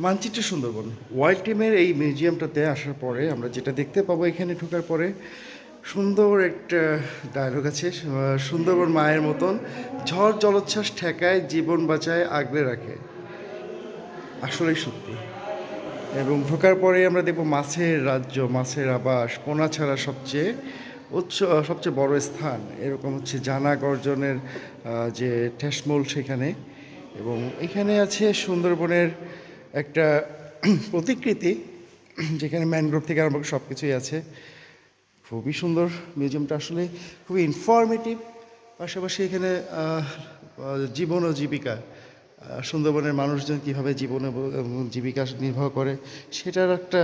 মানচিত্র সুন্দরবন ওয়াইল্ড টিমের এই মিউজিয়ামটাতে আসার পরে আমরা যেটা দেখতে পাবো এখানে ঢোকার পরে সুন্দর একটা ডায়লগ আছে, সুন্দরবন মায়ের মতন ঝড় জলোচ্ছ্বাস ঠেকায়, জীবন বাঁচায়, আগলে রাখে। আসলেই সত্যি। এবং ঢোকার পরে আমরা দেখব মাছের রাজ্য, মাছের আবাস, পোনা ছাড়া সবচেয়ে বড় স্থান এরকম হচ্ছে জানা গর্জনের যে ঠেসমূল সেখানে। এবং এখানে আছে সুন্দরবনের একটা প্রতিকৃতি, যেখানে ম্যানগ্রোভ থেকে আরম্ভ করে সব কিছুই আছে। খুবই সুন্দর মিউজিয়ামটা, আসলে খুবই ইনফরমেটিভ। পাশাপাশি এখানে জীবন ও জীবিকা, সুন্দরবনের মানুষজন কীভাবে জীবন এবং জীবিকা নির্বাহ করে সেটার একটা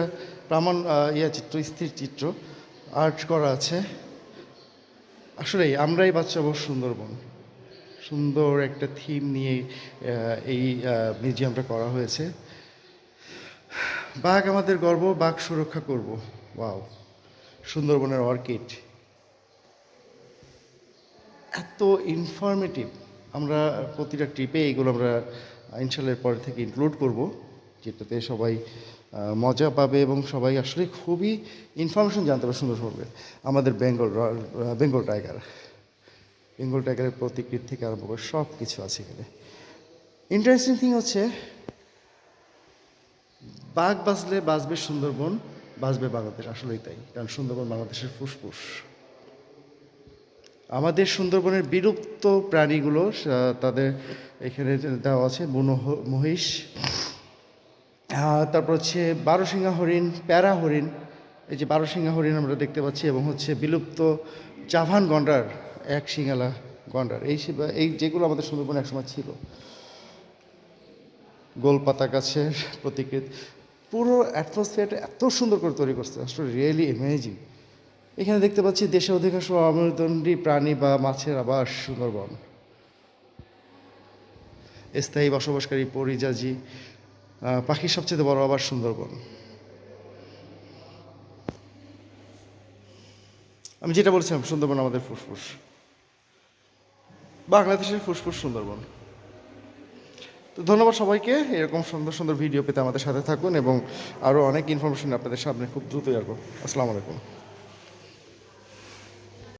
প্রামাণ চিত্র, স্থির চিত্র আর্ট করা আছে। আসলেই আমরাই বাঁচাবো সুন্দরবন, সুন্দর একটা থিম নিয়ে এই মিউজিয়ামটা করা হয়েছে। বাঘ আমাদের গর্ব, বাঘ সুরক্ষা করব। ওয়াও, সুন্দরবনের অর্কিড এত ইনফরমেটিভ। আমরা প্রতিটা ট্রিপে এইগুলো আমরা ইনশাল্লাহ পরে থেকে ইনক্লুড করব, যেটাতে সবাই মজা পাবে এবং সবাই আসলে খুবই ইনফরমেশন জানতে পারবে সুন্দরবনের। আমাদের বেঙ্গল টাইগারের প্রতিকৃতি থেকে আরম্ভ করে সব কিছু আছে এখানে। ইন্টারেস্টিং থিং হচ্ছে, বাঘ বাঁচলে বাঁচবে সুন্দরবন, বাঁচবে বাংলাদেশ। আসলেই তাই, কারণ সুন্দরবন বাংলাদেশের ফুসফুস। আমাদের সুন্দরবনের বিলুপ্ত প্রাণীগুলো তাদের এখানে দেওয়া আছে, বুনো মহিষ, তারপর হচ্ছে বারোশিঙা হরিণ, প্যারা হরিণ। এই যে বারোশিঙা হরিণ আমরা দেখতে পাচ্ছি, এবং হচ্ছে বিলুপ্ত জাভান গন্ডার, এক শিঙালা গন্ডার, এই যেগুলো আমাদের সুন্দরবনে একসময় ছিল। গোলপাতা গাছের প্রতিকৃতি, পুরো অ্যাটমসফিয়ারটা এত সুন্দর করে তৈরি করছে, আসলে রিয়েলি অ্যামেজিং। এখানে দেখতে পাচ্ছি দেশের অধিকাংশ অমেরুদণ্ডী প্রাণী বা মাছের আবাস সুন্দরবন, স্থায়ী বসবাসকারী পরিযায়ী পাখির সবচেয়ে বড় আবাস সুন্দরবন। আমি যেটা বলছিলাম, সুন্দরবন আমাদের ফুসফুস, বাংলাদেশের ফুসফুস সুন্দরবন। তো ধন্যবাদ সবাইকে। এরকম সুন্দর সুন্দর ভিডিও পেতে আমাদের সাথে থাকুন, এবং আরও অনেক ইনফরমেশন আপনাদের সামনে খুব দ্রুতই আসবো। আসসালামু আলাইকুম।